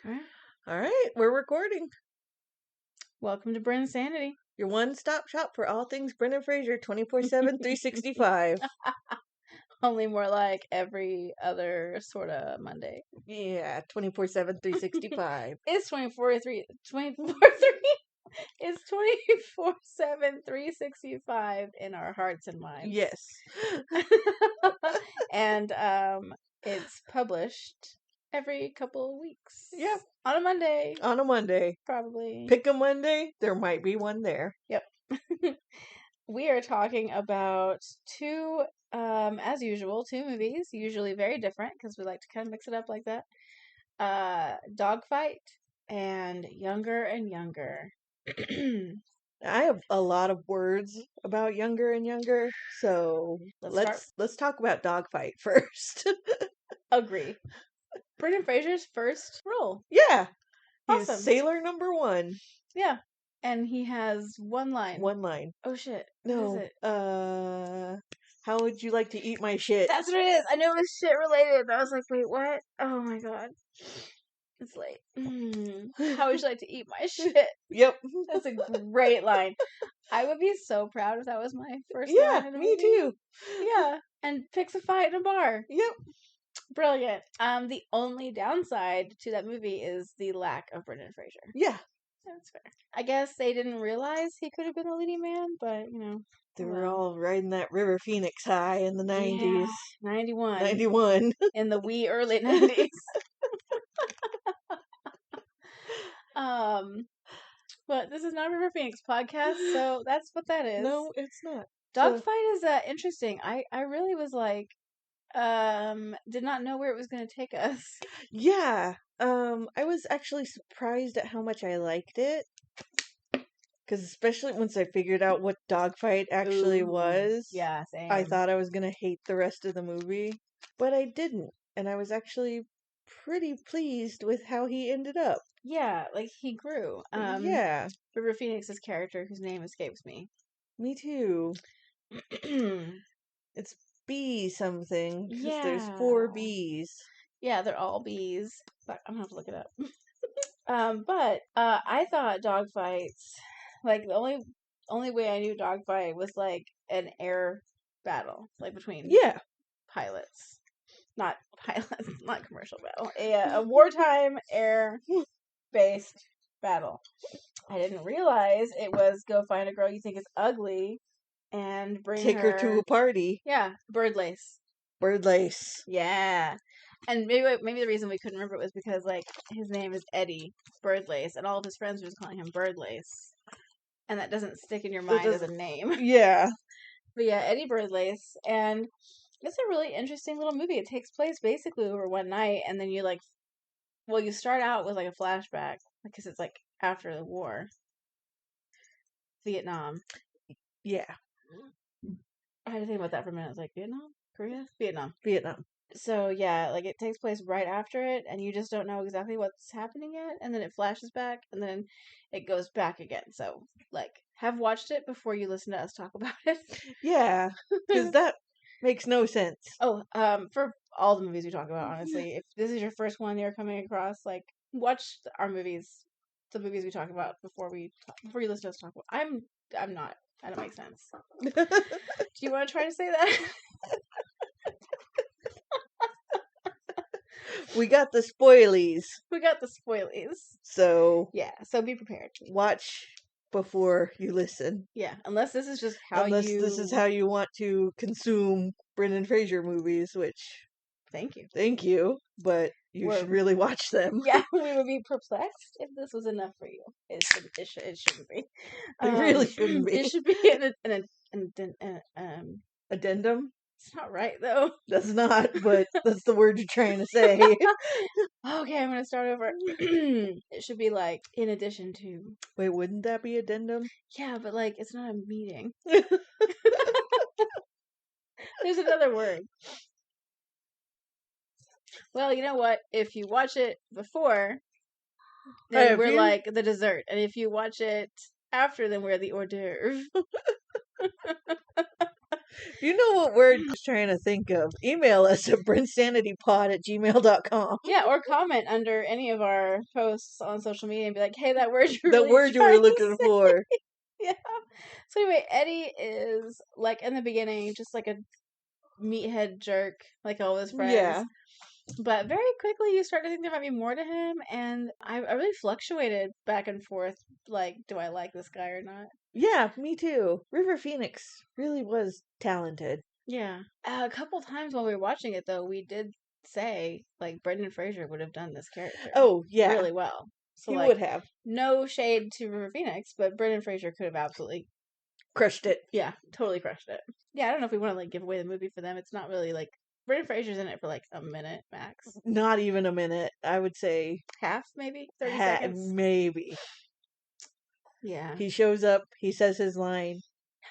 All right, we're recording. Welcome to Brensanity. Your one-stop shop for all things Brendan Fraser, 24/7, 365. Only more like every other sort of Monday. Yeah, 24/7, 365. It's 24/3. It's 24/7, 365 in our hearts and minds. Yes. And it's published every couple of weeks. Yep. On a Monday. On a Monday. Probably. Pick a Monday, there might be one there. Yep. We are talking about as usual, two movies, usually very different because we like to kind of mix it up like that. Dogfight and Younger and Younger. I have a lot of words about Younger and Younger, so let's talk about Dogfight first. Agree. Brendan Fraser's first role. Yeah. Awesome. He's sailor number 1. Yeah. And he has one line. One line. Oh shit. No. What is it? How would you like to eat my shit? That's what it is. I knew it was shit related. I was like, wait, what? Oh my god. It's late. How would you like to eat my shit? Yep. That's a great line. I would be so proud if that was my first line in a me movie. too. Yeah. And picks a fight in a bar. Yep. Brilliant. The only downside to that movie is the lack of Brendan Fraser. Yeah. That's fair. I guess they didn't realize he could have been a leading man, but, They were all riding that River Phoenix high in the 90s. Yeah, 91. 91. In the wee early 90s. But this is not a River Phoenix podcast, so that's what that is. No, it's not. Dogfight is interesting. I really was like, did not know where it was going to take us. Yeah. I was actually surprised at how much I liked it. Because especially once I figured out what Dogfight actually was. Yeah, same. I thought I was going to hate the rest of the movie. But I didn't. And I was actually pretty pleased with how he ended up. Yeah, like he grew. Yeah. River Phoenix's character, whose name escapes me. Me too. It's B something. Because there's 4 B's. Yeah, they're all B's. But I'm going to have to look it up. But I thought Dogfights, like the only way I knew Dogfight was like an air battle, like between pilots. Not pilots, not commercial battle. A wartime air-based battle. I didn't realize it was go find a girl you think is ugly and take her to a party. Yeah, Birdlace. Birdlace. Yeah. And maybe the reason we couldn't remember it was because like his name is Eddie Birdlace, and all of his friends were just calling him Birdlace, and that doesn't stick in your mind as a name. Yeah. But yeah, Eddie Birdlace, and it's a really interesting little movie. It takes place basically over one night, and then you start out with like a flashback because it's like after the war, Vietnam. Yeah. I had to think about that for a minute. I was like, Vietnam, Korea, Vietnam. So yeah, like it takes place right after it, and you just don't know exactly what's happening yet, and then it flashes back, and then it goes back again. So like, have watched it before you listen to us talk about it. Yeah, because that makes no sense. Oh, for all the movies we talk about, honestly, if this is your first one you're coming across, like watch our movies, the movies we talk about before you listen to us talk about. I'm not. That don't make sense. Do you want to try to say that? We got the spoilies. So yeah, so be prepared. Watch before you listen. Yeah, unless this is just this is how you want to consume Brendan Fraser movies, which thank you, but you should really watch them. Yeah, we would be perplexed if this was enough for you. It shouldn't be. It really shouldn't be. It should be an addendum. It's not right though. That's not, but that's the word you're trying to say. Okay, I'm gonna start over. It should be like in addition to. Wait, wouldn't that be addendum? Yeah, but like it's not a meeting. There's another word. Well, you know what? If you watch it before, then we're like the dessert, and if you watch it after, then we're the hors d'oeuvre. If you know what word I was trying to think of, email us at brendsanitypod@gmail.com. Yeah, or comment under any of our posts on social media and be like, hey, that word you're The really word you were trying to looking say. for. Yeah. So anyway, Eddie is, like, in the beginning, just like a meathead jerk, like all his friends. Yeah. But very quickly, you start to think there might be more to him, and I really fluctuated back and forth, like, do I like this guy or not? Yeah, me too. River Phoenix really was talented. Yeah. A couple times while we were watching it, though, we did say, like, Brendan Fraser would have done this character Oh, yeah. really well. So, He like, would have. no shade to River Phoenix, but Brendan Fraser could have absolutely, Crushed it. yeah, totally crushed it. Yeah, I don't know if we want to, like, give away the movie for them. It's not really, like, Brendan Fraser's in it for, like, a minute max. Not even a minute. I would say Half, maybe? 30 seconds? maybe. Yeah. He shows up, he says his line,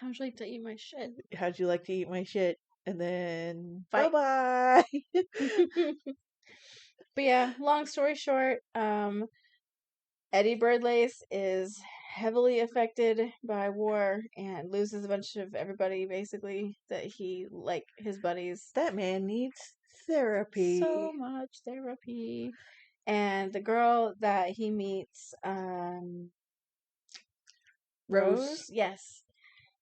How would you like to eat my shit? how'd you like to eat my shit? And then, Fight. bye-bye. But yeah, long story short, Eddie Birdlace is heavily affected by war and loses a bunch of everybody, basically, that he, like, his buddies. That man needs therapy. So much therapy. And the girl that he meets, Rose? Yes.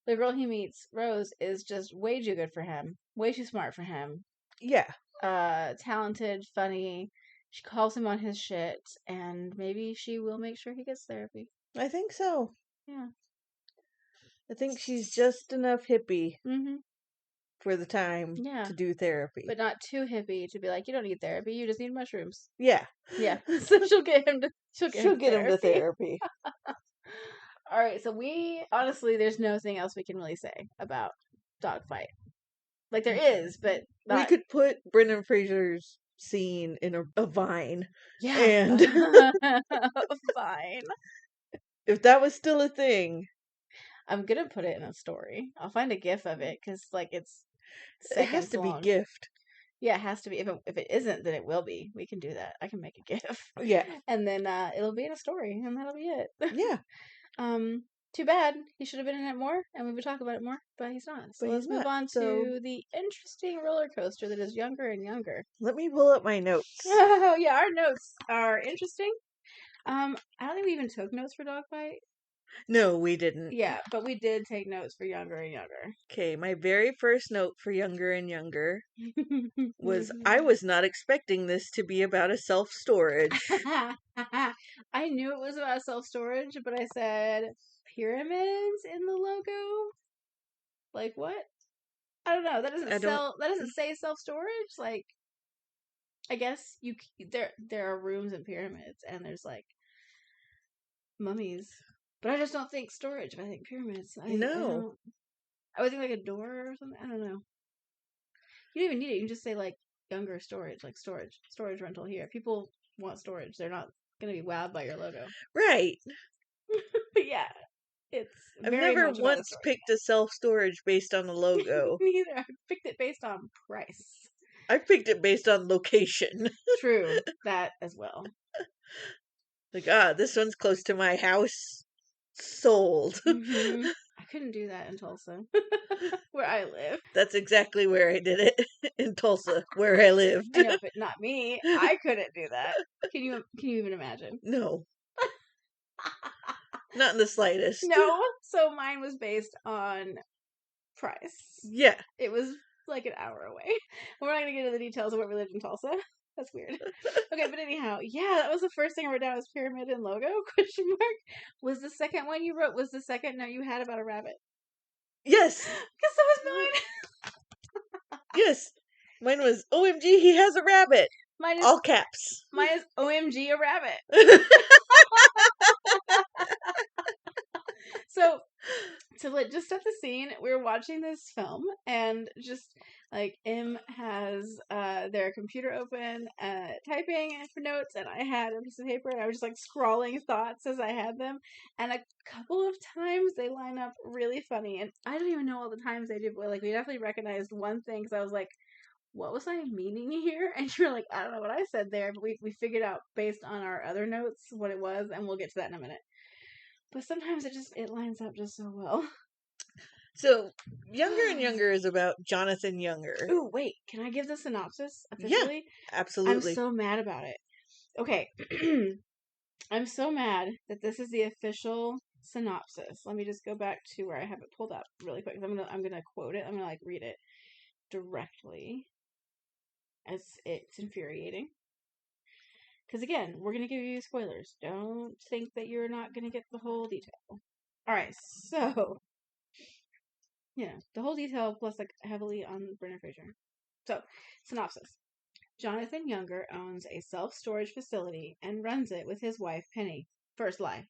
The girl he meets, Rose, is just way too good for him. Way too smart for him. Yeah. Talented, funny. She calls him on his shit, and maybe she will make sure he gets therapy. I think so. Yeah. I think she's just enough hippie Mm-hmm. for the time Yeah. to do therapy. But not too hippie to be like, you don't need therapy, you just need mushrooms. Yeah. Yeah. So she'll get him to She'll get him to therapy. Alright, so we honestly there's nothing else we can really say about Dogfight. Like there is, but not... We could put Brendan Fraser's scene in a vine. Yeah. And Fine. If that was still a thing, I'm gonna put it in a story. I'll find a GIF of it because, like, it's it has to long. be gift. Yeah, it has to be. If it isn't, then it will be. We can do that. I can make a GIF. Yeah. And then it'll be in a story, and that'll be it. Yeah. Too bad. He should have been in it more, and we would talk about it more, but he's not. So let's move on to the interesting roller coaster that is younger and younger. Let me pull up my notes. Oh, yeah, our notes are interesting. I don't think we even took notes for Dogfight. No, we didn't. Yeah, but we did take notes for younger and younger. Okay, my very first note for younger and younger was I was not expecting this to be about a self-storage. I knew it was about self-storage, but I said pyramids in the logo? Like what? I don't know. That doesn't say self-storage. Like, I guess there are rooms in pyramids and there's like mummies. But I just don't think storage. I think pyramids. I would think like a door or something. I don't know. You don't even need it. You can just say like younger storage, like storage rental here. People want storage. They're not going to be wowed by your logo. Right. But yeah, I've never once picked a self-storage based on a logo. Me either. I picked it based on price. I picked it based on location. True. That as well. Like, this one's close to my house. Sold. Mm-hmm. I couldn't do that in Tulsa, where I live. That's exactly where I did it. In Tulsa, where I lived. I know, but not me. I couldn't do that. Can you even imagine? No. Not in the slightest. No. So mine was based on price. Yeah. It was like an hour away. We're not going to get into the details of where we lived in Tulsa. That's weird. Okay, but anyhow, yeah, that was the first thing I wrote down was pyramid and logo, question mark. Was the second one you wrote, was the second note you had about a rabbit? Yes. Because that was mine. Yes. Mine was, OMG, he has a rabbit. Mine is, all caps. Mine is, OMG, a rabbit. So, to just set the scene, we were watching this film, and just, like, Em has their computer open, typing for notes, and I had a piece of paper, and I was just, like, scrawling thoughts as I had them, and a couple of times they line up really funny, and I don't even know all the times they do, but, like, we definitely recognized one thing, because I was like, what was I meaning here? And you're like, I don't know what I said there, but we figured out, based on our other notes, what it was, and we'll get to that in a minute. But sometimes it lines up just so well. So, Younger and Younger is about Jonathan Younger. Ooh, wait. Can I give the synopsis Yeah, officially? absolutely. I'm so mad about it. Okay. I'm so mad that this is the official synopsis. Let me just go back to where I have it pulled up really quick. I'm gonna quote it. I'm gonna read it directly, as it's infuriating. Because again, we're gonna give you spoilers. Don't think that you're not gonna get the whole detail. All right, so the whole detail plus like heavily on Brendan Fraser. So, synopsis. Jonathan Younger owns a self-storage facility and runs it with his wife Penny. First lie.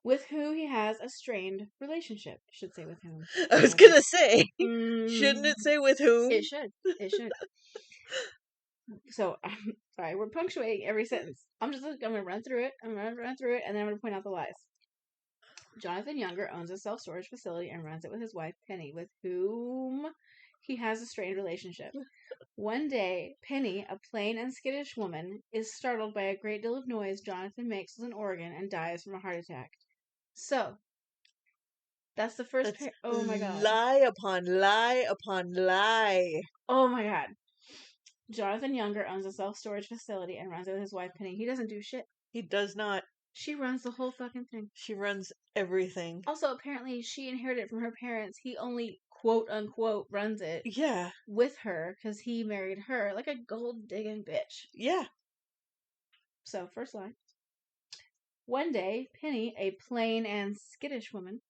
With who he has a strained relationship. Should say with whom. I was gonna say, shouldn't it say with whom? It should. So, sorry, we're punctuating every sentence. I'm gonna run through it. And then I'm gonna point out the lies. Jonathan Younger owns a self-storage facility and runs it with his wife Penny, with whom he has a strained relationship. One day, Penny, a plain and skittish woman, is startled by a great deal of noise Jonathan makes with an organ and dies from a heart attack. So, that's the first. Oh my god! Lie upon lie upon lie. Oh my god! Jonathan Younger owns a self-storage facility and runs it with his wife Penny. He doesn't do shit. He does not. She runs the whole fucking thing. She runs everything. Also, apparently, she inherited it from her parents. He only quote unquote runs it. Yeah. With her because he married her like a gold digging bitch. Yeah. So, first line. One day, Penny, a plain and skittish woman.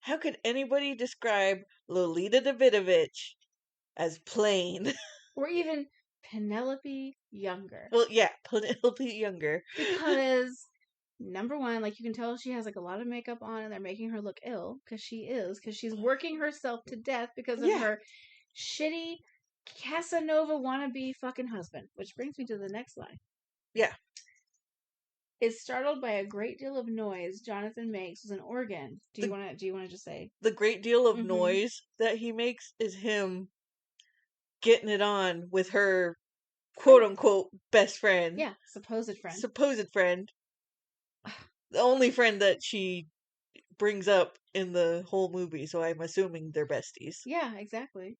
How could anybody describe Lolita Davidovich as plain? Or even Penelope Younger. Well, yeah, Penelope Younger. Because, number one, like, you can tell she has, like, a lot of makeup on and they're making her look ill. Because she's working herself to death because of her shitty Casanova wannabe fucking husband. Which brings me to the next line. Yeah. Is startled by a great deal of noise Jonathan makes with an organ. Do you want to just say the great deal of noise that he makes is him getting it on with her quote unquote best friend? Yeah, supposed friend. The only friend that she brings up in the whole movie, so I'm assuming they're besties. Yeah, exactly.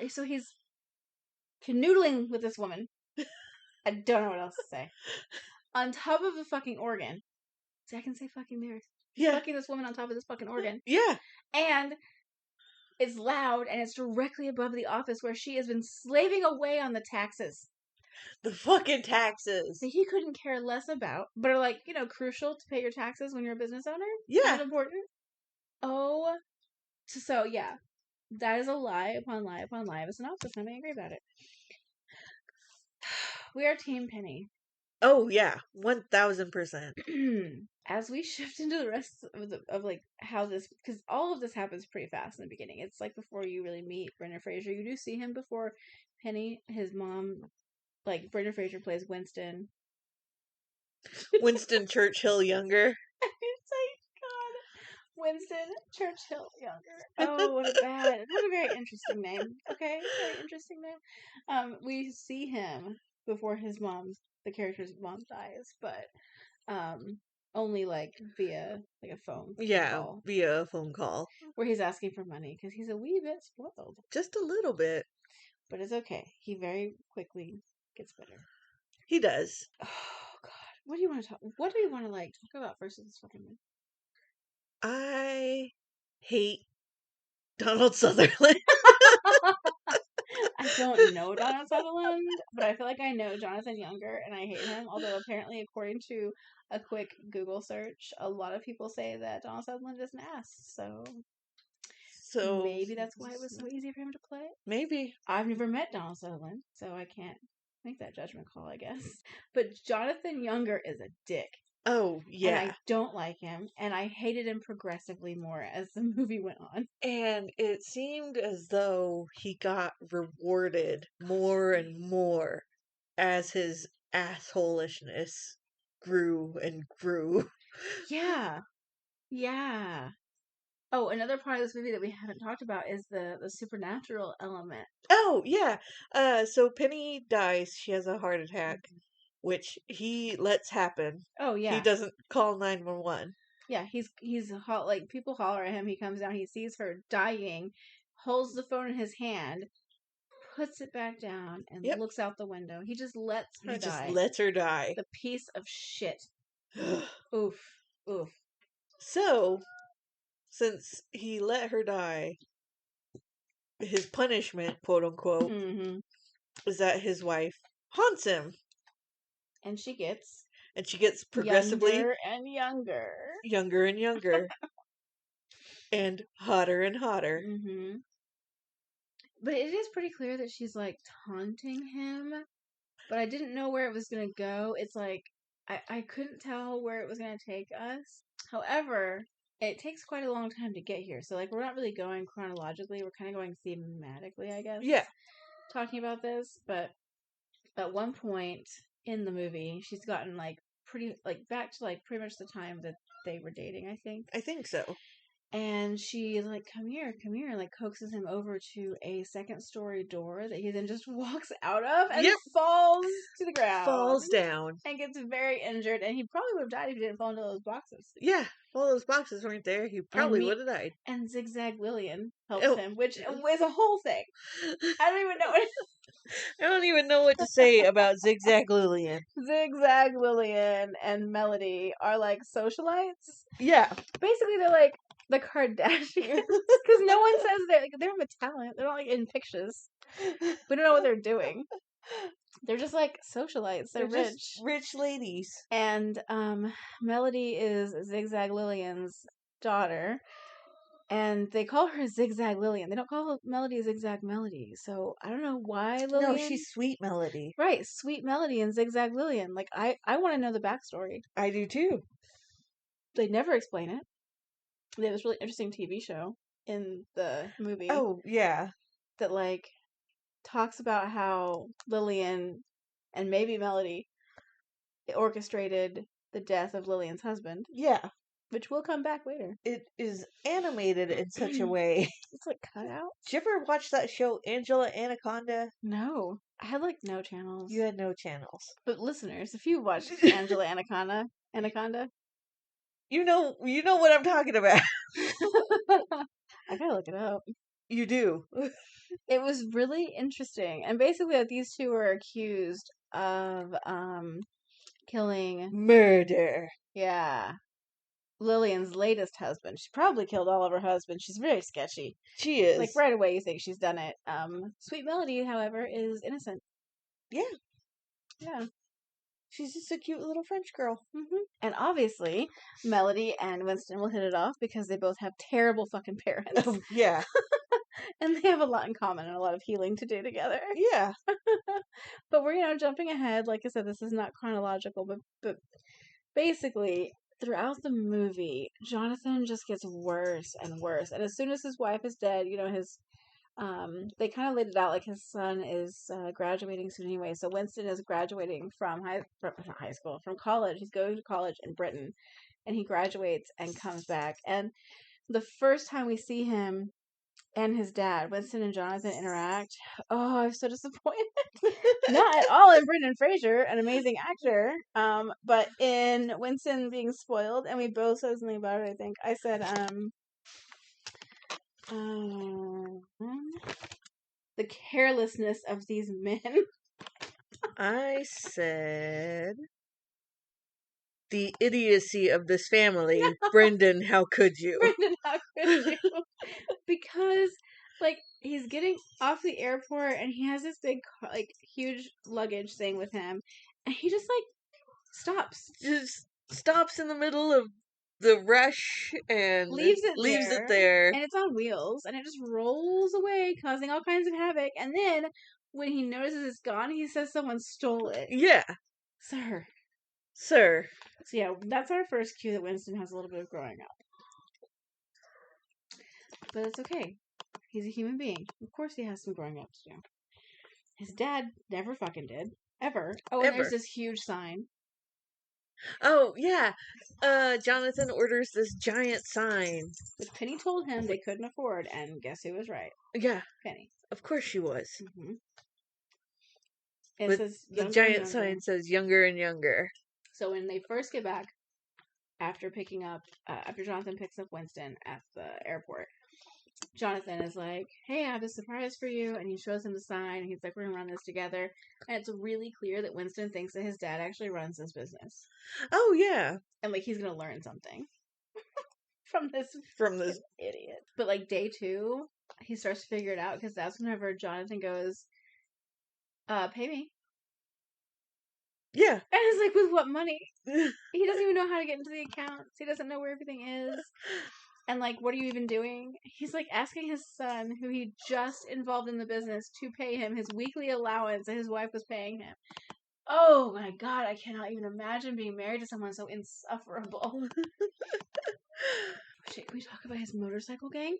So he's canoodling with this woman. I don't know what else to say. On top of the fucking organ. See, I can say fucking there. He's fucking this woman on top of this fucking organ. Yeah. And it's loud, and it's directly above the office where she has been slaving away on the taxes. The fucking taxes. That he couldn't care less about, but are like, crucial to pay your taxes when you're a business owner. Yeah. Kind of important. Oh. So, yeah. That is a lie upon lie upon lie of a synopsis, and I'm angry about it. We are Team Penny. Oh, yeah. 1000%. As we shift into the rest of like how this, because all of this happens pretty fast in the beginning. It's like before you really meet Brendan Fraser. You do see him before Penny, his mom, like Brendan Fraser plays Winston. Winston Churchill Younger. It's like, God. Winston Churchill Younger. Oh, what a very interesting name. Okay, very interesting name. We see him before the character's mom dies, but only like via like a phone call. Via a phone call. Where he's asking for money because he's a wee bit spoiled. Just a little bit. But it's okay. He very quickly gets better. He does. Oh, God. What do you want to talk about first of this fucking movie? I hate Donald Sutherland. I don't know Donald Sutherland, but I feel like I know Jonathan Younger, and I hate him. Although apparently, according to a quick Google search, a lot of people say that Donald Sutherland is an ass. So maybe that's why it was so easy for him to play. Maybe. I've never met Donald Sutherland, so I can't make that judgment call, I guess. But Jonathan Younger is a dick. Oh, yeah. And I don't like him, and I hated him progressively more as the movie went on. And it seemed as though he got rewarded more and more as his assholishness grew and grew. Yeah. Yeah. Oh, another part of this movie that we haven't talked about is the supernatural element. Oh, yeah. So Penny dies. She has a heart attack. which he lets happen. Oh yeah. He doesn't call 911. Yeah, he's like people holler at him. He comes down. He sees her dying, holds the phone in his hand, puts it back down, and Yep. looks out the window. He just lets her He just die. lets her die. The piece of shit. Oof. Oof. So, since he let her die, his punishment, quote unquote, Mm-hmm. is that his wife haunts him. And she gets Progressively younger and younger. Younger and younger. And hotter and hotter. Mm-hmm. But it is pretty clear that she's like taunting him. But I didn't know where it was going to go. It's like, I couldn't tell where it was going to take us. However, it takes quite a long time to get here. So, like, we're not really going chronologically. We're kind of going thematically, I guess. Yeah. Talking about this. But at one point in the movie, she's gotten, like, back to, like, pretty much the time that they were dating, I think. I think so. And she's like, come here, and like coaxes him over to a second-story door that he then just walks out of and falls to the ground. Falls down. And gets very injured. And he probably would have died if he didn't fall into those boxes. Yeah. All those boxes weren't there. He probably would have died. And Zigzag Lillian helps him, which is a whole thing. I don't even know what... I don't even know what to say about Zigzag Lillian. Zigzag Lillian and Melody are like socialites. Yeah. Basically, they're like the Kardashians. Because no one says they don't have a talent. They're not like in pictures. We don't know what they're doing. They're just like socialites. They're rich. Just rich ladies. And Melody is Zigzag Lillian's daughter. And they call her Zigzag Lillian. They don't call Melody Zigzag Melody. So I don't know why Lillian. No, she's Sweet Melody. Right, Sweet Melody and Zigzag Lillian. Like, I want to know the backstory. I do too. They never explain it. They have this really interesting TV show in the movie. Oh, yeah. That, like, talks about how Lillian and maybe Melody orchestrated the death of Lillian's husband. Yeah. Which will come back later. It is animated in such a way. It's like cut out. Did you ever watch that show, Angela Anaconda? No. I had like no channels. You had no channels. But listeners, if you watched Angela Anaconda, you know what I'm talking about. I gotta look it up. You do. It was really interesting. And basically these two were accused of killing murder. Yeah. Lillian's latest husband. She probably killed all of her husbands. She's very sketchy. She is. Like right away you think she's done it. Sweet Melody, however, is innocent. Yeah. Yeah. She's just a cute little French girl. Mm-hmm. And obviously, Melody and Winston will hit it off because they both have terrible fucking parents. Oh, yeah. And they have a lot in common and a lot of healing to do together. Yeah. But we're, jumping ahead. Like I said, this is not chronological, but basically, throughout the movie, Jonathan just gets worse and worse. And as soon as his wife is dead, his they kind of laid it out like his son is graduating soon anyway. So Winston is graduating from college. He's going to college in Britain, and he graduates and comes back. And the first time we see him and his dad, Winston and Jonathan interact, oh, I'm so disappointed. Not at all in Brendan Fraser, an amazing actor, but in Winston being spoiled, and we both said something about it, I think. I said, the carelessness of these men. I said, the idiocy of this family. No. Brendan, how could you? Brendan, how could you? Because, like, he's getting off the airport, and he has this big, like, huge luggage thing with him, and he just, like, stops. Just stops in the middle of the rush and leaves it there. And it's on wheels, and it just rolls away, causing all kinds of havoc. And then, when he notices it's gone, he says someone stole it. Yeah. Sir. So yeah, that's our first cue that Winston has a little bit of growing up. But it's okay. He's a human being. Of course he has some growing up to do. His dad never fucking did. Ever. Oh, and there's this huge sign. Oh, yeah. Jonathan orders this giant sign. Which Penny told him they couldn't afford, and guess who was right? Yeah. Penny. Of course she was. Mm-hmm. It But says the younger and giant younger. sign says younger and younger. So when they first get back, after Jonathan picks up Winston at the airport, Jonathan is like, "Hey, I have a surprise for you," and he shows him the sign. And he's like, "We're gonna run this together." And it's really clear that Winston thinks that his dad actually runs this business, Oh yeah, and like he's gonna learn something from this idiot. But like day 2, he starts to figure it out because that's whenever Jonathan goes, "Pay me." Yeah. And it's like, with what money? He doesn't even know how to get into the accounts. He doesn't know where everything is. And like, what are you even doing? He's like asking his son, who he just involved in the business, to pay him his weekly allowance that his wife was paying him. Oh my god, I cannot even imagine being married to someone so insufferable. Shit, can we talk about his motorcycle gang?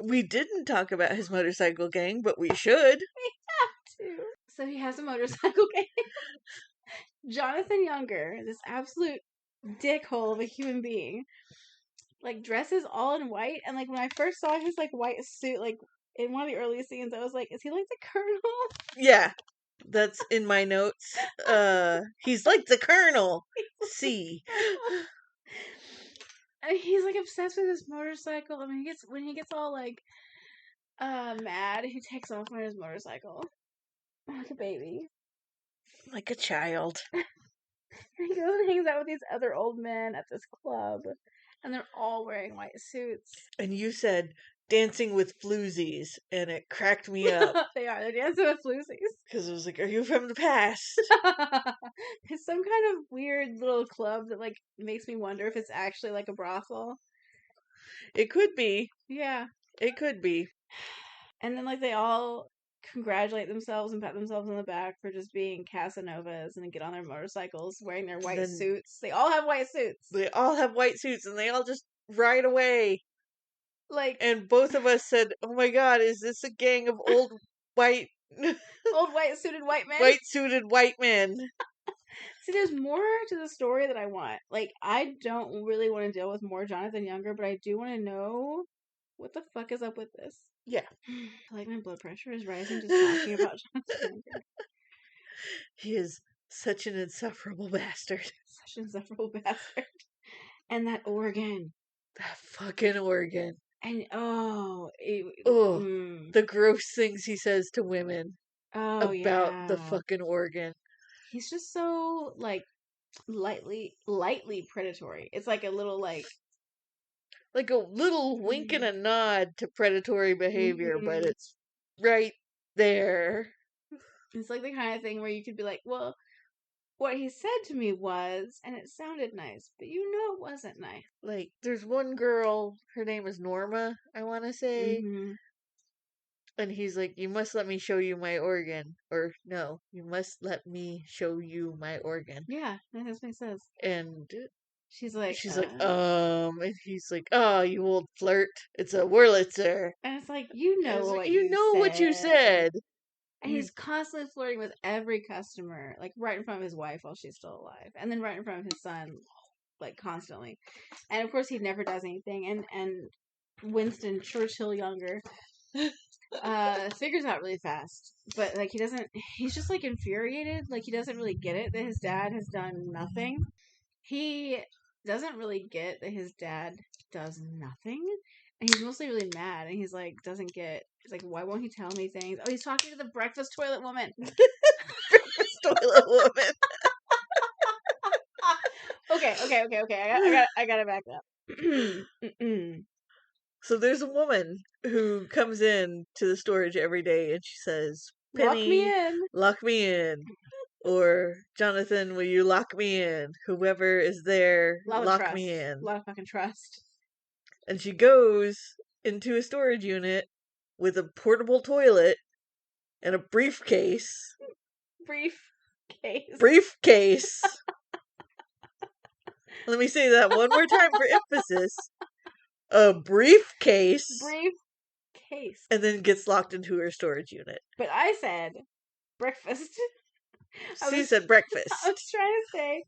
We didn't talk about his motorcycle gang, but we should. We have to. So he has a motorcycle gang. Jonathan Younger, this absolute dickhole of a human being, like dresses all in white, and like when I first saw his like white suit, like in one of the earliest scenes, I was like, is he like the Colonel? Yeah, that's in my notes. He's like the Colonel. C. And he's like obsessed with his motorcycle. I mean, when he gets all like mad, he takes off on his motorcycle like a baby, Like a child. and he goes and hangs out with these other old men at this club, and they're all wearing white suits. And you said dancing with floozies, and it cracked me up. They're dancing with floozies. Because I was like, are you from the past? It's some kind of weird little club that like makes me wonder if it's actually like a brothel. It could be. Yeah. It could be. And then like they all congratulate themselves and pat themselves on the back for just being Casanovas, and then get on their motorcycles wearing their white suits. They all have white suits. They all have white suits, and they all just ride away. Like, and both of us said, "Oh my god, is this a gang of old white suited white men?" White suited white men. See, there's more to the story that I want. Like, I don't really want to deal with more Jonathan Younger, but I do want to know what the fuck is up with this. Yeah. I feel like my blood pressure is rising just talking about Jonathan Younger. He is such an insufferable bastard. Such an insufferable bastard. And that organ. That fucking organ. And, the gross things he says to women about the fucking organ. He's just so, like, lightly predatory. It's like a little, like a little wink and a nod to predatory behavior, but it's right there. It's like the kind of thing where you could be like, well, what he said to me was, and it sounded nice, but you know it wasn't nice. Like, there's one girl, her name is Norma, I want to say, and he's like, you must let me show you my organ. Or, no, you must let me show you my organ. Yeah, that's what he says. And she's like, and he's like, oh, you old flirt, it's a Wurlitzer. And it's like, you know what you said. And he's constantly flirting with every customer, like right in front of his wife while she's still alive, and then right in front of his son, like constantly. And of course, he never does anything. And Winston Churchill Younger figures out really fast, but like he's just like infuriated. Like, he doesn't really get it that his dad has done nothing. He doesn't really get that his dad does nothing. And he's mostly really mad, and he's like, he's like, why won't he tell me things? Oh, he's talking to the breakfast toilet woman. Breakfast toilet woman. Okay. I gotta back up. So there's a woman who comes in to the storage every day, and she says, Penny, lock me in. Or, Jonathan, will you lock me in? Whoever is there, lock me in. A lot of fucking trust. And she goes into a storage unit with a portable toilet and a briefcase. Briefcase. Let me say that one more time for emphasis. A briefcase. And then gets locked into her storage unit. But I said breakfast. She said breakfast. I was trying to say,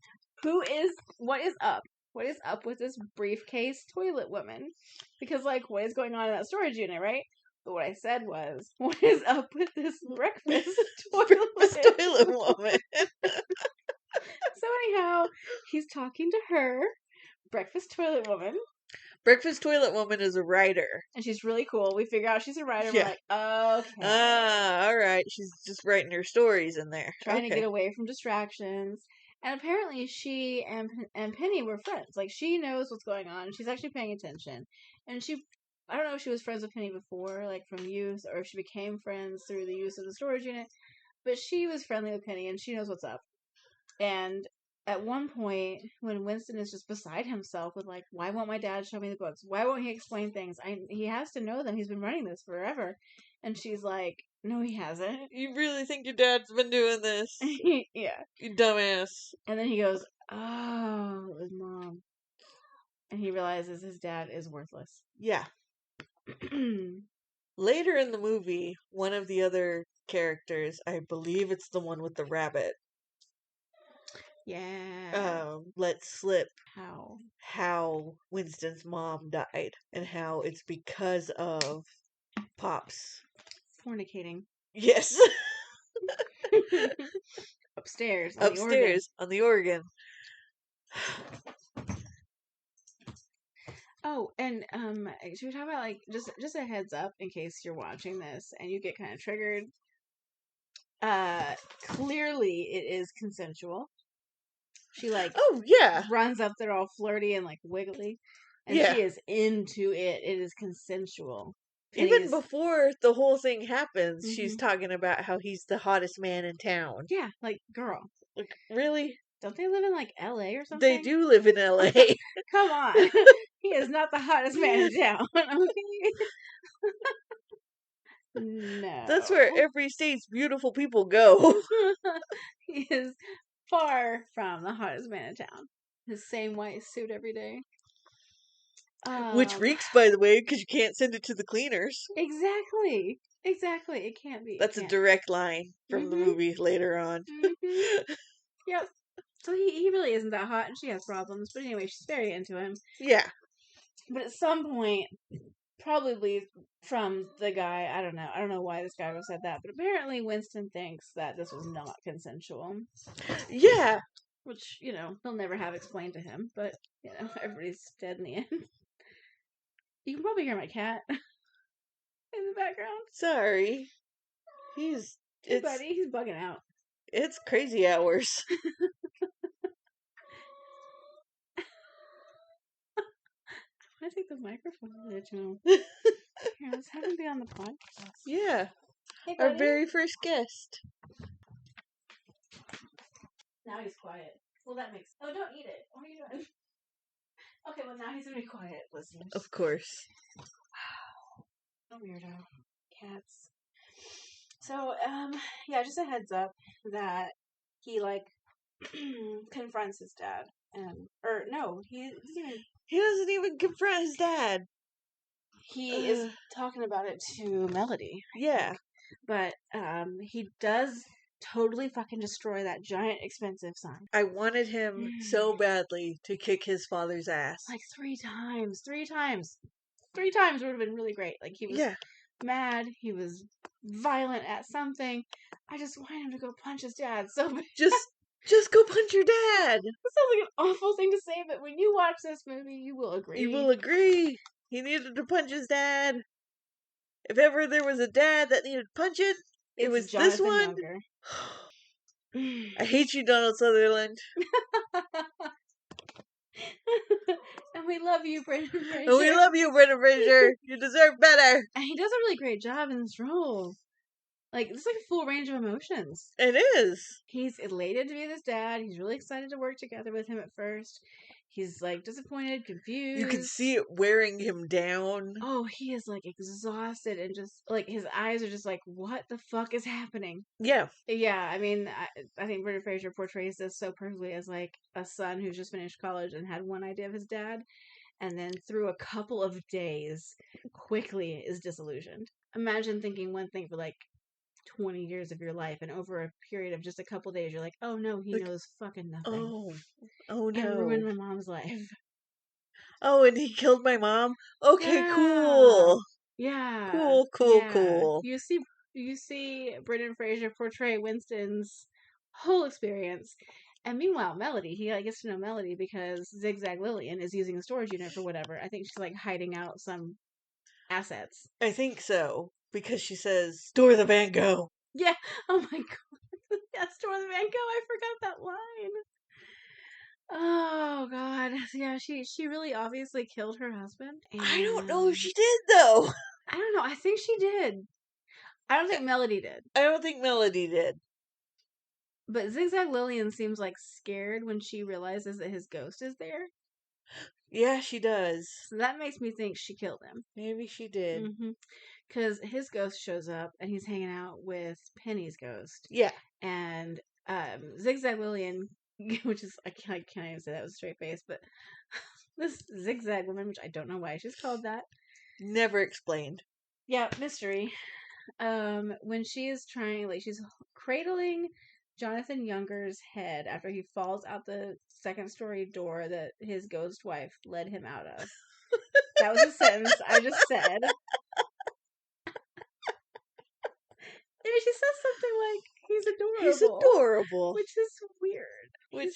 what is up? What is up with this briefcase toilet woman? Because, like, what is going on in that storage unit, right? But what I said was, what is up with this breakfast toilet woman? So anyhow, he's talking to her, breakfast toilet woman. Breakfast toilet woman is a writer. And she's really cool. We figure out she's a writer. Yeah. We're like, okay. Alright. She's just writing her stories in there. Trying to get away from distractions. And apparently she and Penny were friends. Like, she knows what's going on. She's actually paying attention. And I don't know if she was friends with Penny before, like from youth, or if she became friends through the use of the storage unit. But she was friendly with Penny, and she knows what's up. And at one point, when Winston is just beside himself with, like, why won't my dad show me the books? Why won't he explain things? He has to know them. He's been running this forever. And she's like, no, he hasn't. You really think your dad's been doing this? Yeah. You dumbass. And then he goes, oh, it was Mom. And he realizes his dad is worthless. Yeah. Later in the movie, one of the other characters, I believe it's the one with the rabbit, let slip how Winston's mom died, and how it's because of Pops fornicating. Yes. Upstairs on the organ. Oh, and should we talk about, like, just a heads up in case you're watching this and you get kind of triggered. Clearly it is consensual. She, like, runs up there all flirty and, like, wiggly. And she is into it. It is consensual. Even before the whole thing happens, she's talking about how he's the hottest man in town. Yeah, like, girl. Like, really? Don't they live in, like, LA or something? They do live in LA. Come on. He is not the hottest man in town. Okay? No. That's where every state's beautiful people go. He is far from the hottest man in town. His same white suit every day. Which reeks, by the way, because you can't send it to the cleaners. Exactly. It can't be. That's a direct line from the movie later on. Yep. So he really isn't that hot, and she has problems. But anyway, she's very into him. Yeah. But at some point, probably from the guy, I don't know why this guy would have said that, but apparently Winston thinks that this was not consensual. Yeah. Which, he'll never have explained to him, but, everybody's dead in the end. You can probably hear my cat in the background. Sorry. Hey, buddy, he's bugging out. It's crazy hours. I take the microphone away to him. Here, let's have him be on the podcast. Yeah. Hey, our very first guest. Now he's quiet. Well, that makes... Oh, don't eat it. What are you doing? Okay, well, now he's going to be quiet, listeners. Of course. Wow. A weirdo. Cats. So, just a heads up that he, like, confronts his dad. He doesn't even confront his dad. He is talking about it to Melody. Yeah. But, he does totally fucking destroy that giant expensive sign. I wanted him so badly to kick his father's ass. Like 3 times. 3 times. 3 times would have been really great. Like, he was mad. He was violent at something. I just wanted him to go punch his dad so bad. Just go punch your dad. That sounds like an awful thing to say, but when you watch this movie, you will agree. You will agree. He needed to punch his dad. If ever there was a dad that needed punching, it was Jonathan this one. I hate you, Donald Sutherland. And we love you, Brendan Fraser. And we love you, Brendan Fraser. You deserve better. And he does a really great job in this role. Like, it's like a full range of emotions. It is. He's elated to be his dad. He's really excited to work together with him at first. He's, like, disappointed, confused. You can see it wearing him down. Oh, he is, like, exhausted and just, like, his eyes are just like, what the fuck is happening? Yeah. Yeah, I mean, I think Brendan Fraser portrays this so perfectly as, like, a son who's just finished college and had one idea of his dad, and then through a couple of days, quickly is disillusioned. Imagine thinking one thing for, like, 20 years of your life, and over a period of just a couple days you're like, oh no, he knows fucking nothing. Oh no, and ruined my mom's life. Oh, and he killed my mom. Okay, cool. Yeah. Cool. You see Brendan Fraser portray Winston's whole experience. And meanwhile, Melody, he gets to know Melody because Zigzag Lillian is using a storage unit for whatever. I think she's hiding out some assets. I think so. Because she says, store the Van Gogh. Yeah. Oh my god. Yeah, store the Van Gogh. I forgot that line. Oh god. Yeah, she really obviously killed her husband. I don't know if she did though. I don't know. I think she did. I don't think Melody did. I don't think Melody did. But Zigzag Lillian seems scared when she realizes that his ghost is there. Yeah, she does. So that makes me think she killed him. Maybe she did. Because his ghost shows up and he's hanging out with Penny's ghost. Yeah. And Zigzag Lillian, which is, I can't even say that with a straight face, but this Zigzag woman, which I don't know why she's called that. Never explained. Yeah, mystery. When she is trying, she's cradling Jonathan Younger's head after he falls out the second story door that his ghost wife led him out of. That was a sentence I just said. And she says something like, he's adorable. He's adorable. Which is weird. What?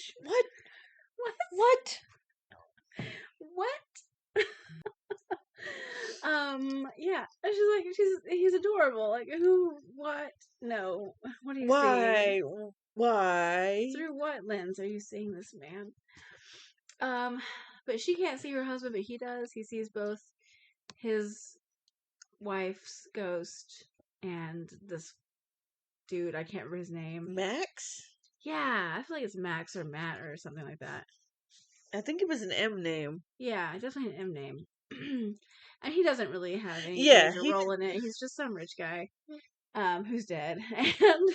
Yeah. And she's he's adorable. Who, what? No. What are you seeing? Why? Through what lens are you seeing this man? But she can't see her husband, but he does. He sees both his wife's ghost and this dude, I can't remember his name. Max? Yeah, I feel like it's Max or Matt or something like that. I think it was an M name. Yeah, definitely an M name. And he doesn't really have any major role in it. He's just some rich guy who's dead. And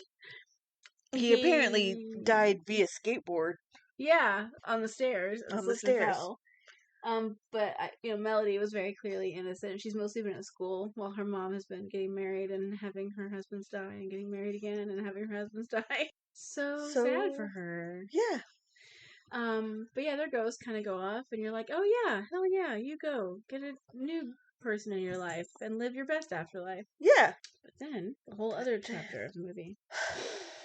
he apparently died via skateboard. Yeah, on the stairs. On the stairs. But Melody was very clearly innocent. She's mostly been at school while her mom has been getting married and having her husbands die and getting married again and having her husbands die. So sad for her. Yeah. But yeah, their ghosts kind of go off, and you're like, oh yeah, hell yeah, you go get a new person in your life and live your best afterlife. Yeah. But then the whole other chapter of the movie,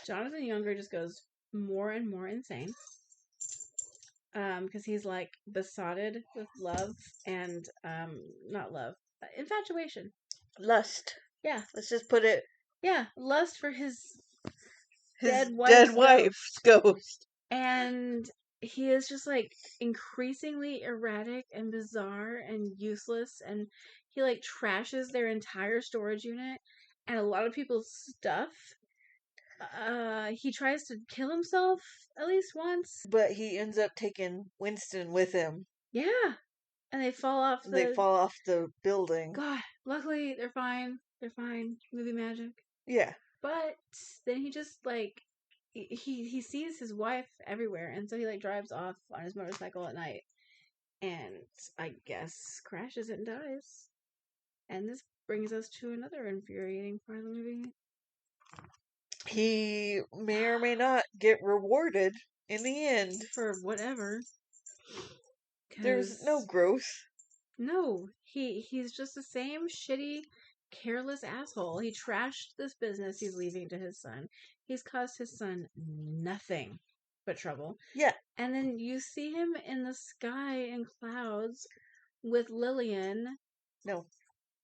Jonathan Younger just goes more and more insane. Because he's besotted with love and not love, infatuation, lust. Yeah, let's just put it. Yeah, lust for his dead wife's ghost. And he is just increasingly erratic and bizarre and useless, and he trashes their entire storage unit and a lot of people's stuff. He tries to kill himself at least once. But he ends up taking Winston with him. Yeah. And they fall off the building. God, luckily they're fine. They're fine. Movie magic. Yeah. But then he just he sees his wife everywhere, and so he drives off on his motorcycle at night and I guess crashes and dies. And this brings us to another infuriating part of the movie. He may or may not get rewarded in the end. For whatever. There's no growth. No. He's just the same shitty, careless asshole. He trashed this business he's leaving to his son. He's caused his son nothing but trouble. Yeah. And then you see him in the sky in clouds with Lillian. No.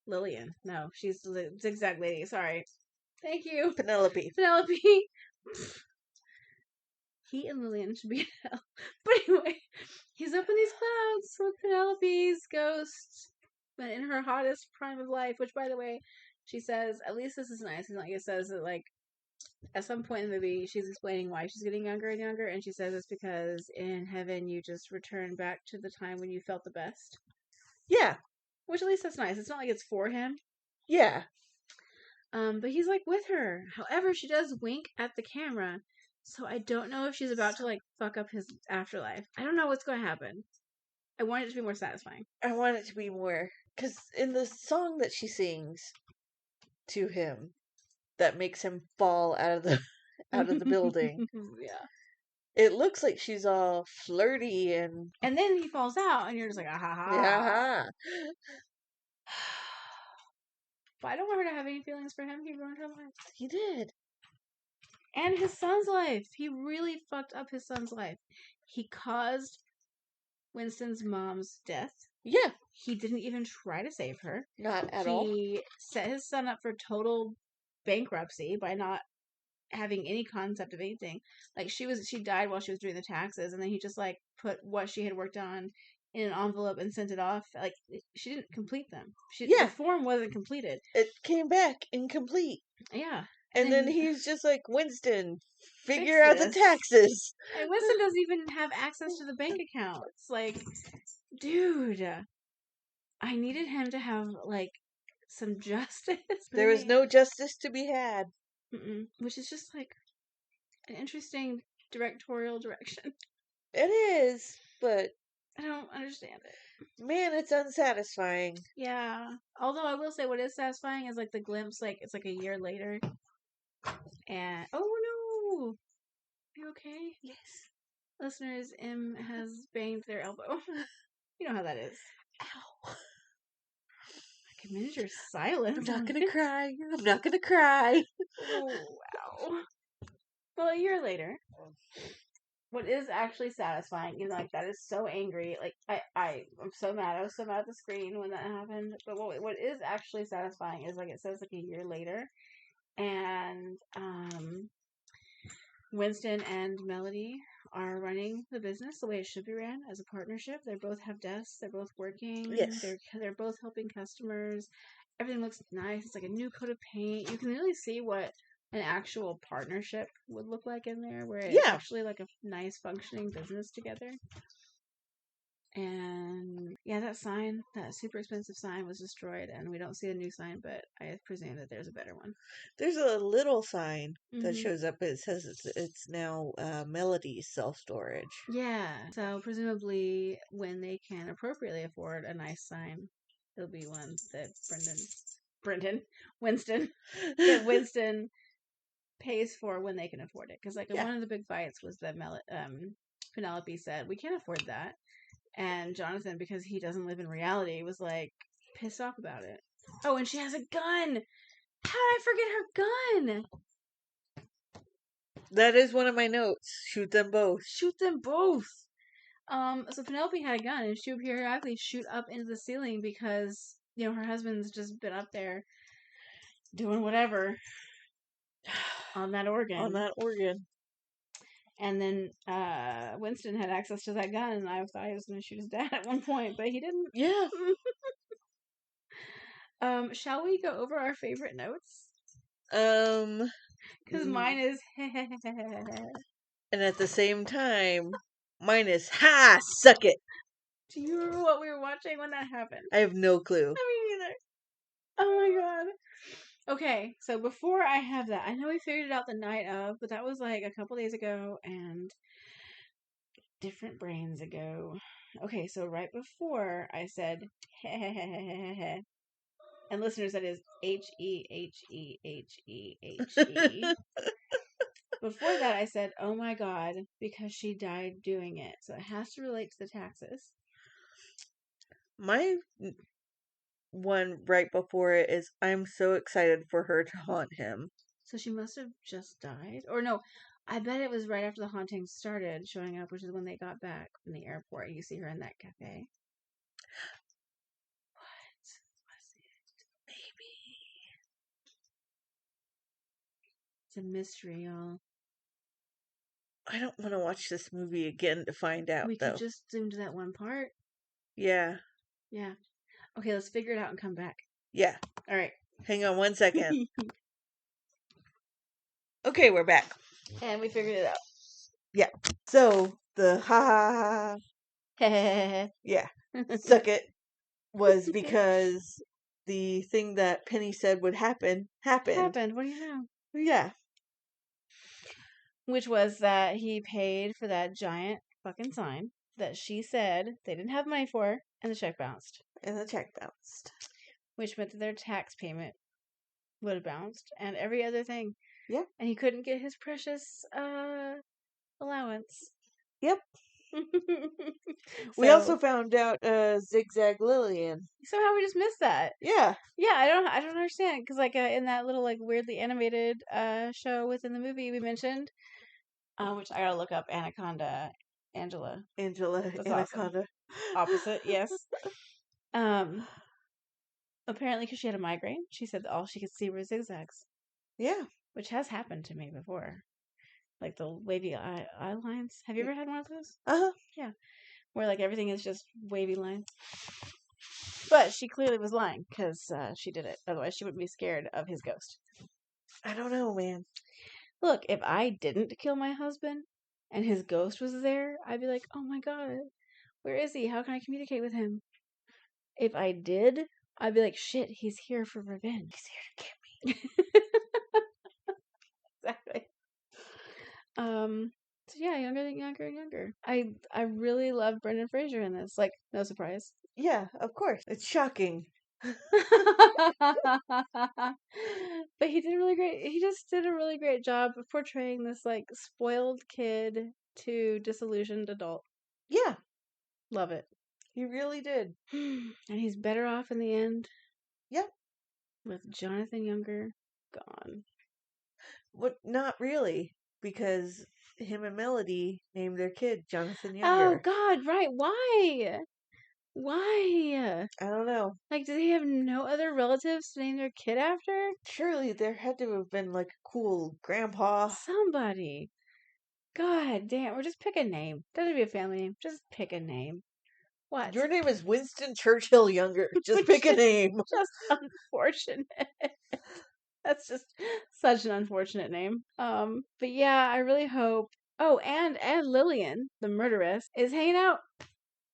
Lillian. No, she's the Zigzag lady. Sorry. Thank you. Penelope. He and Lillian should be in hell. But anyway, he's up in these clouds with Penelope's ghost in her hottest prime of life, which, by the way, she says, at least this is nice. It says that, at some point in the movie, she's explaining why she's getting younger and younger, and she says it's because in heaven you just return back to the time when you felt the best. Yeah. Which, at least that's nice. It's not like it's for him. Yeah. But he's, with her. However, she does wink at the camera, so I don't know if she's about to, fuck up his afterlife. I don't know what's going to happen. I want it to be more satisfying. I want it to be more... Because in the song that she sings to him, that makes him fall out of the building. Yeah. It looks like she's all flirty and... And then he falls out, and you're just like, ah ha ha. Yeah. But I don't want her to have any feelings for him. He ruined her life. He did. And his son's life. He really fucked up his son's life. He caused Winston's mom's death. Yeah. He didn't even try to save her. Not at all. He set his son up for total bankruptcy by not having any concept of anything. Like, she died while she was doing the taxes, and then he just, like, put what she had worked on in an envelope and sent it off. Like, she didn't complete them. The form wasn't completed. It came back incomplete. Yeah. And then he's just like, Winston, figure out the taxes. And Winston doesn't even have access to the bank accounts. Like, dude, I needed him to have, like, some justice. There was no justice to be had. Which is just, like, an interesting directorial direction. It is, but I don't understand it. Man, it's unsatisfying. Yeah. Although I will say what is satisfying is, like, the glimpse, like, it's like a year later. And, oh no! Are you okay? Yes. Listeners, M has banged their elbow. You know how that is. Ow. I commend your silence. I'm not gonna cry. I'm not gonna cry. Oh, wow. Well, a year later, what is actually satisfying, you know, like, that is so angry. Like, I'm so mad. I was so mad at the screen when that happened. But what is actually satisfying is, like, it says, like, a year later. And Winston and Melody are running the business the way it should be ran, as a partnership. They both have desks. They're both working. Yes. They're both helping customers. Everything looks nice. It's like a new coat of paint. You can really see what an actual partnership would look like in there, where it's actually like a nice functioning business together. And yeah, that super expensive sign was destroyed, and we don't see a new sign, but I presume that there's a better one. There's a little sign that shows up. It says it's now Melody's self-storage. Yeah, so presumably when they can appropriately afford a nice sign, it'll be one that Winston pays for when they can afford it. Because, like, one of the big fights was that Penelope said, we can't afford that. And Jonathan, because he doesn't live in reality, was, like, pissed off about it. Oh, and she has a gun! How did I forget her gun? That is one of my notes. Shoot them both. Shoot them both! So Penelope had a gun, and she would periodically shoot up into the ceiling because, you know, her husband's just been up there doing whatever on that organ. And then Winston had access to that gun, and I thought he was going to shoot his dad at one point, but he didn't. Yeah. Shall we go over our favorite notes? Because mine is and at the same time, mine is ha, suck it. Do you remember what we were watching when that happened? I have no clue. Me neither. Oh my god. Okay, so before I have that, I know we figured it out the night of, but that was like a couple days ago and different brains ago. Okay, so right before I said heh, and listeners, that is Hehehehe. Before that, I said, oh my god, because she died doing it. So it has to relate to the taxes. My one right before it is, I'm so excited for her to haunt him. So she must have just died? Or no, I bet it was right after the haunting started showing up, which is when they got back from the airport. You see her in that cafe. What was it? Maybe. It's a mystery, y'all. I don't want to watch this movie again to find out, We could just zoom to that one part. Yeah. Yeah. Okay, let's figure it out and come back. Yeah. All right. Hang on 1 second. Okay, we're back. And we figured it out. Yeah. So, the ha yeah, suck it, was because the thing that Penny said would happened. Happened. What do you know? Yeah. Which was that he paid for that giant fucking sign that she said they didn't have money for, and the check bounced. Which meant that their tax payment would have bounced, and every other thing. Yeah. And he couldn't get his precious allowance. Yep. We also found out Zigzag Lillian. Somehow we just missed that. Yeah. Yeah, I don't understand because like in that little like weirdly animated show within the movie we mentioned, which I gotta look up Anaconda Angela. That's Anaconda. Awesome. Opposite, yes. Apparently, because she had a migraine, she said that all she could see were zigzags. Yeah. Which has happened to me before. Like the wavy eye lines. Have you ever had one of those? Uh-huh. Yeah. Where like everything is just wavy lines. But she clearly was lying because she did it. Otherwise, she wouldn't be scared of his ghost. I don't know, man. Look, if I didn't kill my husband and his ghost was there, I'd be like, oh my god, where is he? How can I communicate with him? If I did, I'd be like, shit, he's here for revenge. He's here to get me. Exactly. So yeah, younger. I really love Brendan Fraser in this. Like, no surprise. Yeah, of course. It's shocking. But he did really great. He just did a really great job of portraying this like spoiled kid to disillusioned adult. Yeah. Love it. He really did. And he's better off in the end. Yep. With Jonathan Younger gone. What? Not really, because him and Melody named their kid Jonathan Younger. Oh God! Right? Why? Why? I don't know. Like, do they have no other relatives to name their kid after? Surely there had to have been like a cool grandpa. Somebody. God damn! Or just pick a name. Doesn't be a family name. Just pick a name. What? Your name is Winston Churchill Younger. Just pick a name. Just unfortunate. That's just such an unfortunate name. But yeah, I really hope. Oh, and Lillian, the murderess, is hanging out.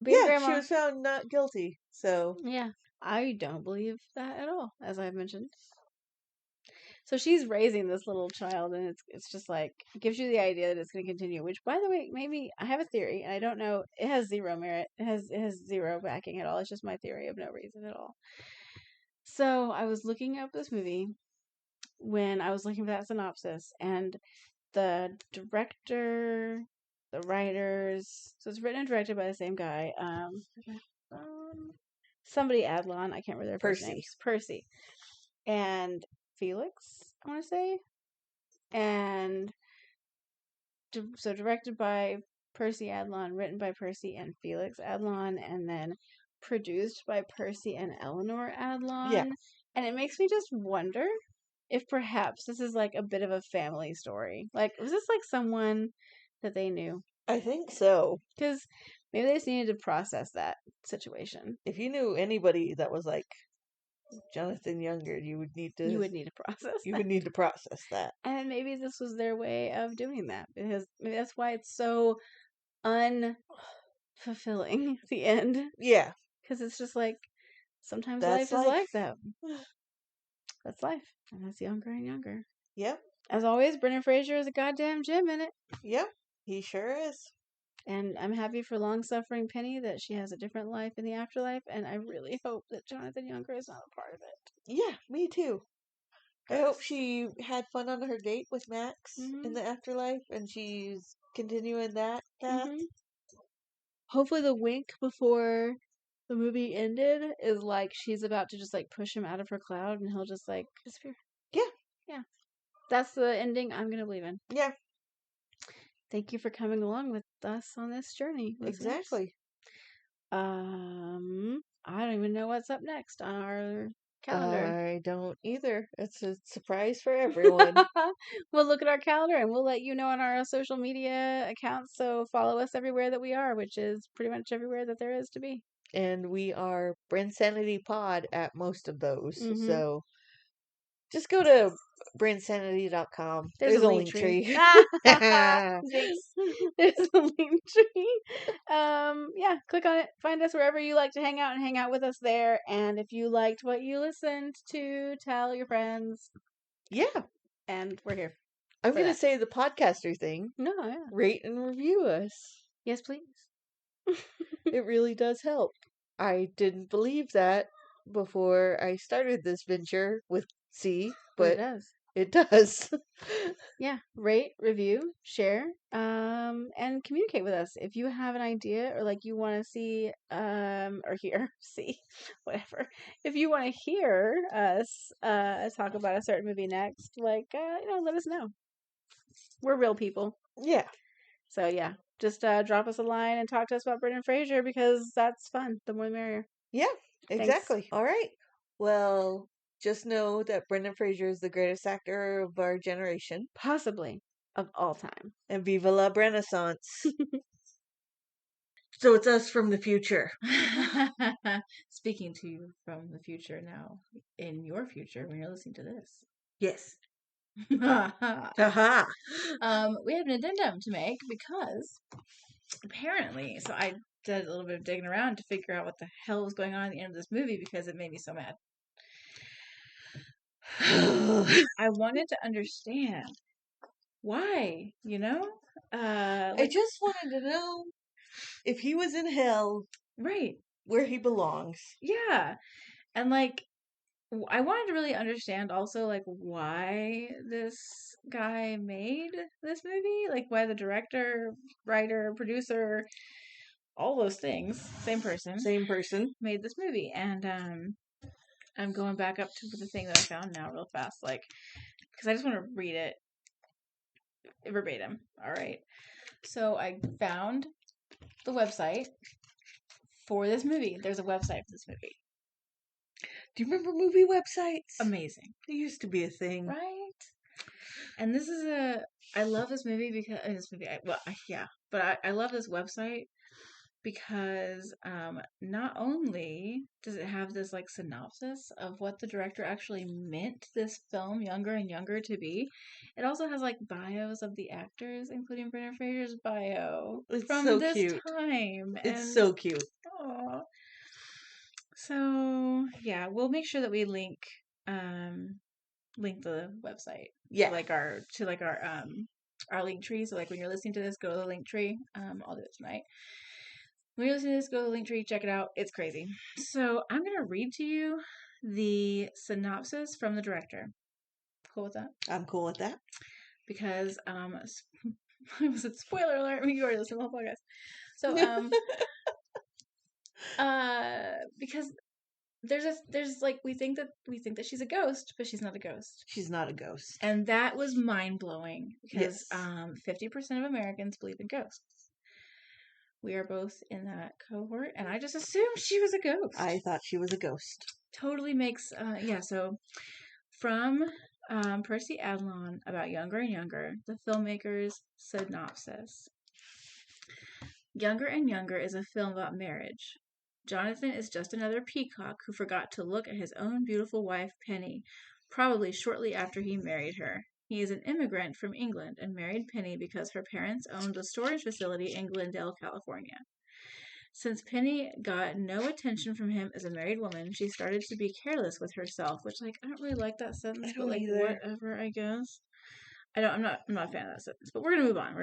Grandma. She was found not guilty. So yeah, I don't believe that at all, as I've mentioned. So she's raising this little child, and it's just like it gives you the idea that it's going to continue. Which, by the way, maybe I have a theory, and I don't know. It has zero merit. It has zero backing at all. It's just my theory of no reason at all. So I was looking up this movie when I was looking for that synopsis, and the director, the writers. So it's written and directed by the same guy. Somebody Adlon. I can't remember their first names. Percy. And Felix, I want to say. And so directed by Percy Adlon, written by Percy and Felix Adlon, and then produced by Percy and Eleanor Adlon. Yeah. And it makes me just wonder if perhaps this is like a bit of a family story. Like, was this like someone that they knew? I think so. Because maybe they just needed to process that situation. If you knew anybody that was like Jonathan Younger, you would need to process you would need to process that. And maybe this was their way of doing that, because maybe that's why it's so unfulfilling at the end. Yeah. Because it's just like, sometimes life is like that. That's life. And that's younger and younger. Yep. As always, Brendan Fraser is a goddamn gem in it. Yep. He sure is. And I'm happy for long-suffering Penny that she has a different life in the afterlife, and I really hope that Jonathan Younger is not a part of it. Yeah, me too. I hope she had fun on her date with Max in the afterlife, and she's continuing that path. Hopefully the wink before the movie ended is like she's about to just like push him out of her cloud, and he'll just like disappear. Yeah. Yeah. That's the ending I'm going to believe in. Yeah. Thank you for coming along with us on this journey. Exactly. I don't even know what's up next on our calendar. I don't either. It's a surprise for everyone. We'll look at our calendar and we'll let you know on our social media accounts. So follow us everywhere that we are, which is pretty much everywhere that there is to be. And we are Brensanity Pod at most of those. So just go to Brensanity.com. There's a link tree. There's a link tree. Yeah, click on it. Find us wherever you like to hang out and hang out with us there. And if you liked what you listened to, tell your friends. Yeah. And we're here. I'm going to say the podcaster thing. No, yeah. Rate and review us. Yes, please. It really does help. I didn't believe that before I started this venture with C, but it does. It does. Yeah, rate, review, share, and communicate with us if you have an idea or like you want to see, or hear, see, whatever. If you want to hear us talk about a certain movie next, like let us know. We're real people. Yeah. So yeah, just drop us a line and talk to us about Brendan Fraser because that's fun. The more the merrier. Yeah, exactly. Thanks. All right. Well, just know that Brendan Fraser is the greatest actor of our generation. Possibly of all time. And viva la Renaissance. So it's us from the future. Speaking to you from the future now, in your future when you're listening to this. Yes. Haha. We have an addendum to make because apparently, so I did a little bit of digging around to figure out what the hell was going on at the end of this movie because it made me so mad. I wanted to understand why, I just wanted to know if he was in hell, right, where he belongs. Yeah. And I wanted to really understand also why this guy made this movie, like why the director, writer, producer, all those things, same person made this movie. And I'm going back up to the thing that I found now real fast, because I just want to read it verbatim. All right. So I found the website for this movie. There's a website for this movie. Do you remember movie websites? Amazing. It used to be a thing. Right? And this is I love this movie because, I love this website because not only does it have this synopsis of what the director actually meant this film Younger and Younger to be, it also has bios of the actors, including Brendan Fraser's bio from so this cute. Time. It's so cute. Aww. So yeah, we'll make sure that we link the website. Yeah. Our link tree. So when you're listening to this, go to the link tree. I'll do it tonight. When you're listening to this, go to the link tree, check it out. It's crazy. So I'm gonna read to you the synopsis from the director. Cool with that? I'm cool with that. Because I was a spoiler alert when you already listened to the whole podcast. So because there's we think that she's a ghost, but she's not a ghost. She's not a ghost. And that was mind blowing because 50% of Americans believe in ghosts. We are both in that cohort, and I just assumed she was a ghost. I thought she was a ghost. Totally makes so from Percy Adlon about Younger and Younger, the filmmaker's synopsis. Younger and Younger is a film about marriage. Jonathan is just another peacock who forgot to look at his own beautiful wife, Penny, probably shortly after he married her. He is an immigrant from England and married Penny because her parents owned a storage facility in Glendale, California. Since Penny got no attention from him as a married woman, she started to be careless with herself, which I don't really like that sentence, but whatever, I guess. I'm not a fan of that sentence, but we're gonna move on.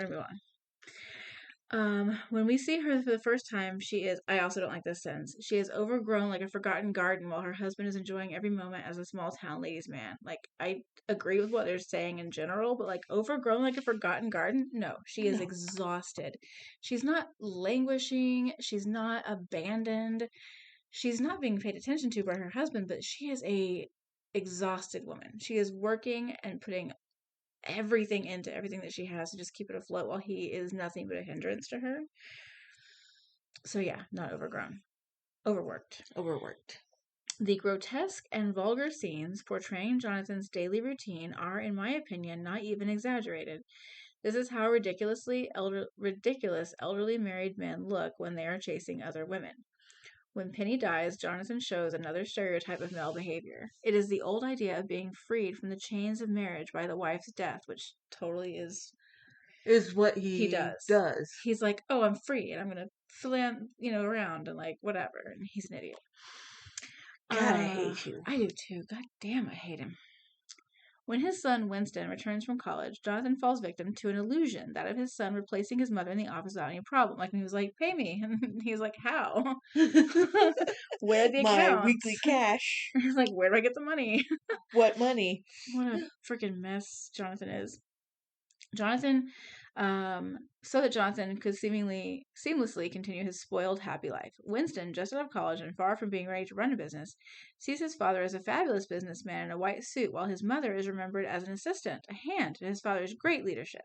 When we see her for the first time, I also don't like this sentence. She is overgrown like a forgotten garden while her husband is enjoying every moment as a small town ladies' man. I agree with what they're saying in general, but overgrown like a forgotten garden? No, she is exhausted. She's not languishing. She's not abandoned. She's not being paid attention to by her husband, but she is a exhausted woman. She is working and putting everything into everything that she has to just keep it afloat while he is nothing but a hindrance to her. So yeah, not overgrown. Overworked. The grotesque and vulgar scenes portraying Jonathan's daily routine are, in my opinion, not even exaggerated. This is how ridiculous elderly married men look when they are chasing other women. When Penny dies, Jonathan shows another stereotype of male behavior. It is the old idea of being freed from the chains of marriage by the wife's death, which totally is what he does. He's like, oh, I'm free, and I'm gonna flam, around and whatever. And he's an idiot. God, I hate you. I do too. God damn, I hate him. When his son, Winston, returns from college, Jonathan falls victim to an illusion, that of his son replacing his mother in the office without any problem. Like, he was like, pay me. And he was like, how? Where are the accounts? My weekly cash. He's like, where do I get the money? What money? What a freaking mess Jonathan is. So that Jonathan could seamlessly continue his spoiled, happy life. Winston, just out of college and far from being ready to run a business, sees his father as a fabulous businessman in a white suit, while his mother is remembered as an assistant, a hand to his father's great leadership.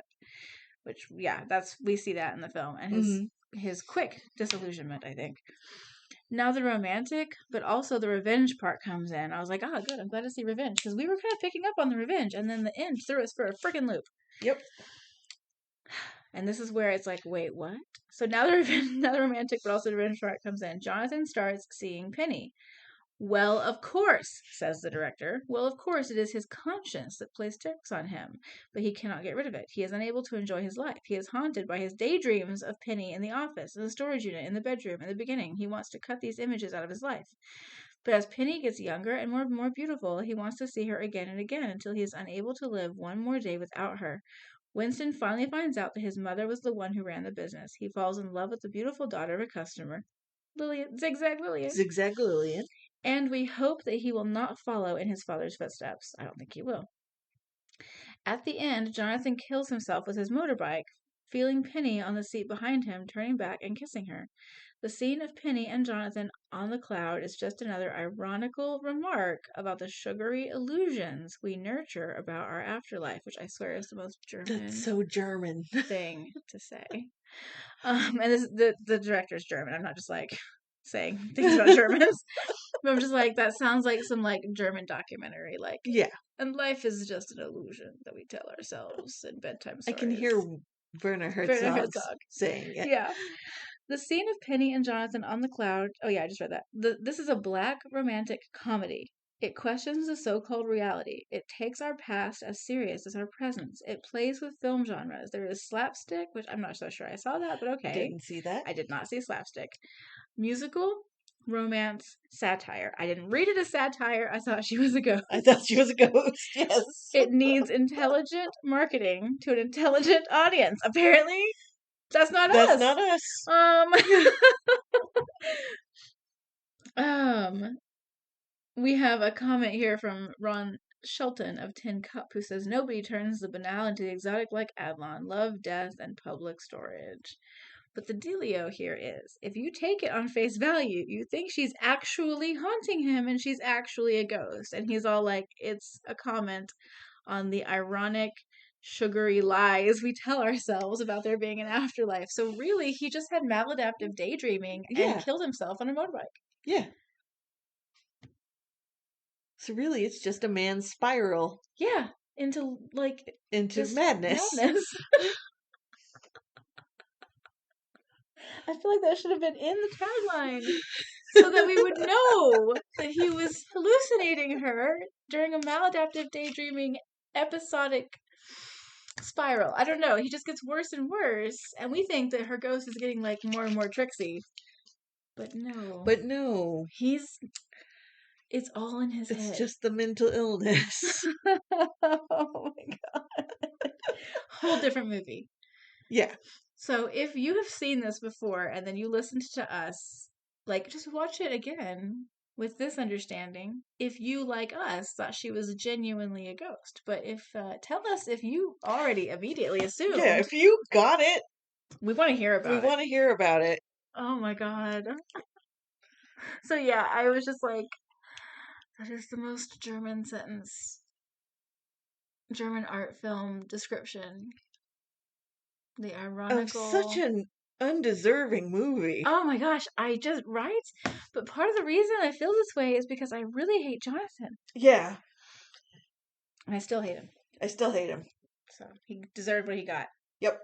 Which, yeah, we see that in the film, and his quick disillusionment, I think. Now the romantic, but also the revenge part comes in. I was like, good, I'm glad to see revenge, because we were kind of picking up on the revenge, and then the end threw us for a freaking loop. Yep. And this is where it's like, wait, what? So now the romantic, but also the revenge part comes in. Jonathan starts seeing Penny. Well, of course, says the director. Well, of course, it is his conscience that plays tricks on him, but he cannot get rid of it. He is unable to enjoy his life. He is haunted by his daydreams of Penny in the office, in the storage unit, in the bedroom, in the beginning. He wants to cut these images out of his life. But as Penny gets younger and more beautiful, he wants to see her again and again until he is unable to live one more day without her. Winston finally finds out that his mother was the one who ran the business. He falls in love with the beautiful daughter of a customer, Zigzag Lillian. And we hope that he will not follow in his father's footsteps. I don't think he will. At the end, Jonathan kills himself with his motorbike, feeling Penny on the seat behind him, turning back and kissing her. The scene of Penny and Jonathan on the cloud is just another ironical remark about the sugary illusions we nurture about our afterlife, which I swear is the most German. That's so German thing to say. And the director's German. I'm not just like saying things about Germans. But I'm just like, that sounds like some like German documentary. Like, yeah. And life is just an illusion that we tell ourselves in bedtime stories. I can hear Werner Herzog saying it. Yeah. The scene of Penny and Jonathan on the cloud. Oh yeah, I just read that. This is a black romantic comedy. It questions the so-called reality. It takes our past as serious as our present. It plays with film genres. There is slapstick, which I'm not so sure I saw that, but okay. Didn't see that. I did not see slapstick. Musical, romance, satire. I didn't read it as satire. I thought she was a ghost. Yes. It needs intelligent marketing to an intelligent audience. Apparently, that's not us. That's not us. We have a comment here from Ron Shelton of Tin Cup, who says, nobody turns the banal into the exotic like Adlon. Love, death, and public storage. But the dealio here is, if you take it on face value, you think she's actually haunting him and she's actually a ghost. And he's all like, it's a comment on the ironic, sugary lies we tell ourselves about there being an afterlife. So really, he just had maladaptive daydreaming and killed himself on a motorbike. Yeah. So really, it's just a man's spiral. Yeah, into madness. I feel like that should have been in the tagline, so that we would know that he was hallucinating her during a maladaptive daydreaming episodic spiral. I don't know. He just gets worse and worse, and we think that her ghost is getting like more and more tricksy. But no. It's all in his head. It's just the mental illness. Oh my god. Whole different movie. Yeah. So if you have seen this before and then you listened to us, like, just watch it again with this understanding. If you, like us, thought she was genuinely a ghost. But tell us if you already immediately assumed. Yeah, if you got it. We want to hear about it. Oh my god. So yeah, I was just like, that is the most German sentence. German art film description. The ironical... Of such an undeserving movie. Oh my gosh, right? But part of the reason I feel this way is because I really hate Jonathan. Yeah. And I still hate him. So, he deserved what he got. Yep.